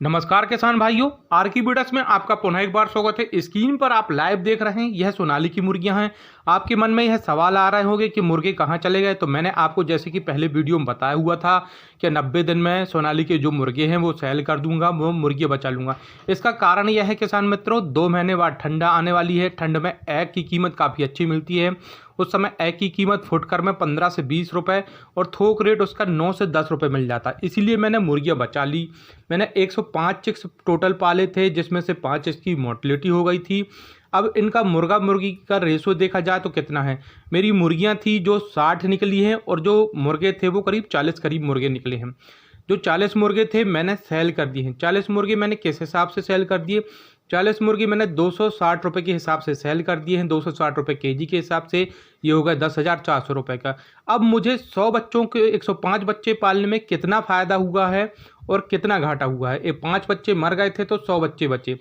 नमस्कार किसान भाइयों, आर की वीडियोस में आपका पुनः एक बार स्वागत है। स्क्रीन पर आप लाइव देख रहे हैं, यह सोनाली की मुर्गियां हैं। आपके मन में यह सवाल आ रहे होंगे कि मुर्गे कहां चले गए। तो मैंने आपको जैसे कि पहले वीडियो में बताया हुआ था कि 90 दिन में सोनाली के जो मुर्गे हैं वो सेल कर दूंगा, वो मुर्गे बचा लूंगा। इसका कारण यह है किसान मित्रों, 2 महीने बाद ठंडा आने वाली है। ठंड में एग की कीमत काफ़ी अच्छी मिलती है। उस समय एग की कीमत फुटकर में 15 से 20 रुपए और थोक रेट उसका 9 से 10 रुपए मिल जाता है। इसीलिए मैंने मुर्गियाँ बचा ली। मैंने 105 चिक्स टोटल पाले थे, जिसमें से 5 चिक्स की मोर्टेलिटी हो गई थी। अब इनका मुर्गा मुर्गी का रेशो देखा जाए तो कितना है। मेरी मुर्गियां थी जो 60 निकली हैं और जो मुर्गे थे वो करीब 40 करीब मुर्गे निकले हैं। जो 40 मुर्गे थे मैंने सेल कर दिए हैं। 40 मुर्गे मैंने किस हिसाब से सेल कर दिए? 40 मुर्गी मैंने 260 रुपये के हिसाब से सेल कर दिए हैं, 260 रुपये केजी के हिसाब से। ये हो गया 10,400 रुपये का। अब मुझे 100 बच्चों के 105 बच्चे पालने में कितना फ़ायदा हुआ है और कितना घाटा हुआ है। ये 5 बच्चे मर गए थे तो 100 बच्चे बचे।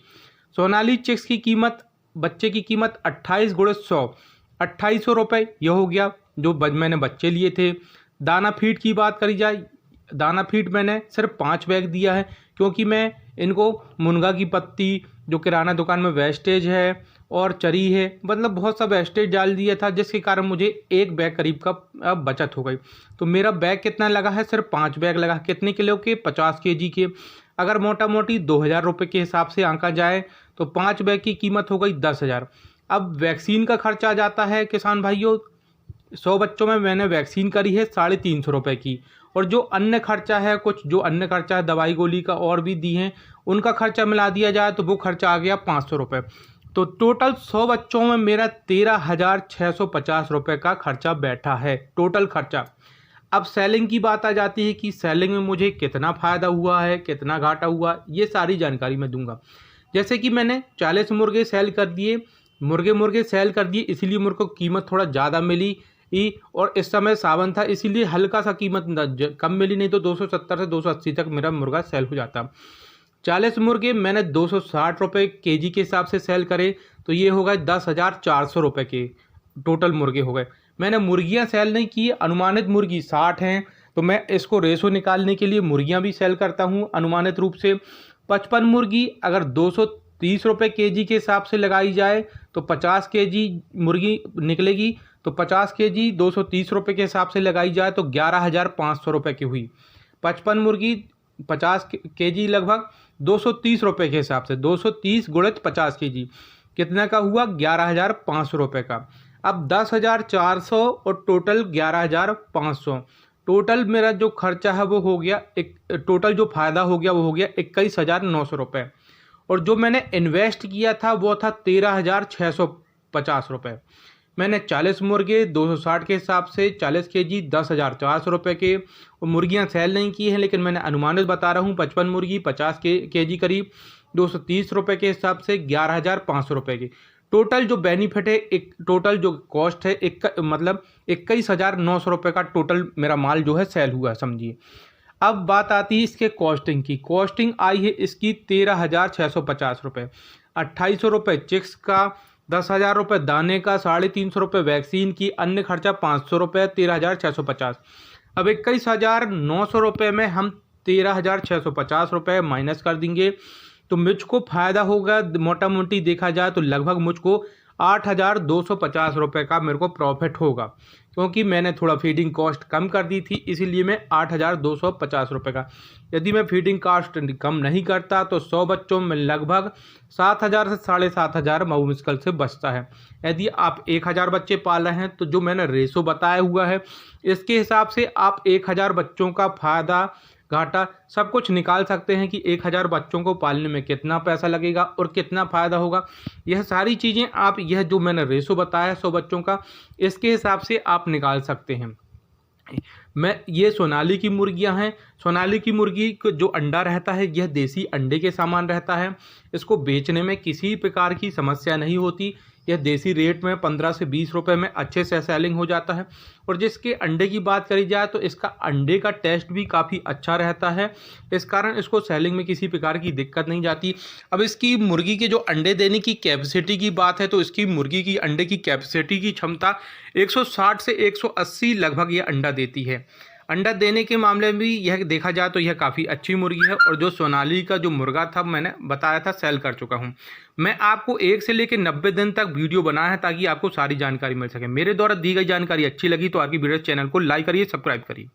सोनाली चिक्स की कीमत, बच्चे की कीमत 28 गुणे 100, 2800 रुपये ये हो गया जो मैंने बच्चे लिए थे। दाना फीड की बात करी जाए, दाना फीड मैंने सिर्फ 5 बैग दिया है, क्योंकि मैं इनको मुनगा की पत्ती, जो किराना दुकान में वेस्टेज है, और चरी है, मतलब बहुत सा वेस्टेज डाल दिया था, जिसके कारण मुझे 1 बैग करीब का बचत हो गई। तो मेरा बैग कितना लगा है? सिर्फ 5 बैग लगा। कितने किलो के? 50 केजी के। अगर मोटा मोटी 2,000 रुपये के हिसाब से आंका जाए तो 5 बैग की कीमत हो गई 10,000। अब वैक्सीन का खर्चा आ जाता है किसान भाइयों। 100 बच्चों में मैंने वैक्सीन करी है 350 रुपये की, और जो अन्य खर्चा है, कुछ जो अन्य खर्चा है दवाई गोली का और भी दी हैं, उनका खर्चा मिला दिया जाए तो वो खर्चा आ गया 500 रुपये। तो टोटल 100 बच्चों में मेरा 13,650 रुपये का खर्चा बैठा है, टोटल खर्चा। अब सेलिंग की बात आ जाती है कि सेलिंग में मुझे कितना फ़ायदा हुआ है, कितना घाटा हुआ, ये सारी जानकारी मैं दूंगा। जैसे कि मैंने 40 मुर्गे सेल कर दिए, मुर्गे सेल कर दिए, इसीलिए मुर्गे को कीमत थोड़ा ज़्यादा मिली। और इस समय सावन था, इसीलिए हल्का सा कीमत कम मिली, नहीं तो 270 से 280 तक मेरा मुर्गा सेल हो जाता। 40 मुर्गे मैंने 260 रुपये केजी के हिसाब से सेल करे, तो ये हो गए 10,400 रुपये के टोटल मुर्गे हो गए। मैंने मुर्गियां सेल नहीं की, अनुमानित मुर्गी 60 हैं, तो मैं इसको रेशो निकालने के लिए मुर्गियां भी सेल करता हूं अनुमानित रूप से। 55 मुर्गी अगर 230 रुपये केजी के हिसाब से लगाई जाए तो 50 केजी मुर्गी निकलेगी। तो 50 केजी 230 रुपये के हिसाब से लगाई जाए तो 11,500 रुपये की हुई। 55 मुर्गी 50 केजी लगभग 230 रुपये के हिसाब से, 230 गुणित 50 केजी कितना का हुआ? 11,500 रुपये का। अब 10,400 और टोटल 11,500, टोटल मेरा जो खर्चा है वो हो गया टोटल जो फ़ायदा हो गया वो हो गया 21,900 रुपये। और जो मैंने इन्वेस्ट किया था वो था 13,650 रुपये। मैंने 40 मुर्गे 260 के हिसाब से, 40 केजी 10,400 रुपये के। और मुर्गियां सेल नहीं की हैं, लेकिन मैंने अनुमानित बता रहा हूँ। 55 मुर्गी 50 केजी करीब 230 रुपये के हिसाब से 11,500 रुपये की। टोटल जो बेनिफिट है, एक टोटल जो कॉस्ट है, मतलब 21,900 रुपये का टोटल मेरा माल जो है सेल हुआ, समझिए। अब बात आती है इसके कॉस्टिंग की। कॉस्टिंग आई है इसकी 13,650 रुपये। 2,800 रुपये चिक्स का, 10,000 रुपये दाने का, 350 रुपये वैक्सीन की, अन्य खर्चा 500 रुपये, 13,650। अब 21,900 रुपये में हम 13,650 रुपये माइनस कर देंगे तो मुझको फ़ायदा होगा, मोटा मोटी देखा जाए तो लगभग मुझको 8,250 रुपये का मेरे को प्रॉफिट होगा, क्योंकि मैंने थोड़ा फीडिंग कॉस्ट कम कर दी थी, इसीलिए मैं 8,250 रुपये का। यदि मैं फीडिंग कॉस्ट कम नहीं करता तो 100 बच्चों में लगभग 7,000 से 7,500 मुश्किल से बचता है। यदि आप 1,000 बच्चे पाल रहे हैं तो जो मैंने रेशो बताया हुआ है, इसके हिसाब से आप 1,000 बच्चों का फ़ायदा घाटा सब कुछ निकाल सकते हैं कि 1,000 बच्चों को पालने में कितना पैसा लगेगा और कितना फ़ायदा होगा। यह सारी चीज़ें आप, यह जो मैंने रेशो बताया 100 बच्चों का, इसके हिसाब से आप निकाल सकते हैं। ये सोनाली की मुर्गियां हैं। सोनाली की मुर्गी को जो अंडा रहता है यह देसी अंडे के समान रहता है। इसको बेचने में किसी प्रकार की समस्या नहीं होती। यह देसी रेट में 15 से 20 रुपये में अच्छे से सेलिंग हो जाता है। और जिसके अंडे की बात करी जाए तो इसका अंडे का टेस्ट भी काफ़ी अच्छा रहता है, इस कारण इसको सेलिंग में किसी प्रकार की दिक्कत नहीं जाती। अब इसकी मुर्गी के जो अंडे देने की कैपेसिटी की बात है तो इसकी मुर्गी की अंडे की कैपेसिटी की क्षमता 160 से 180 लगभग ये अंडा देती है। अंडा देने के मामले में भी यह देखा जाए तो यह काफ़ी अच्छी मुर्गी है। और जो सोनाली का जो मुर्गा था मैंने बताया था सेल कर चुका हूँ। मैं आपको 1 से लेकर 90 दिन तक वीडियो बनाया है ताकि आपको सारी जानकारी मिल सके। मेरे द्वारा दी गई जानकारी अच्छी लगी तो आपकी वीडियो चैनल को लाइक करिए, सब्सक्राइब करिए।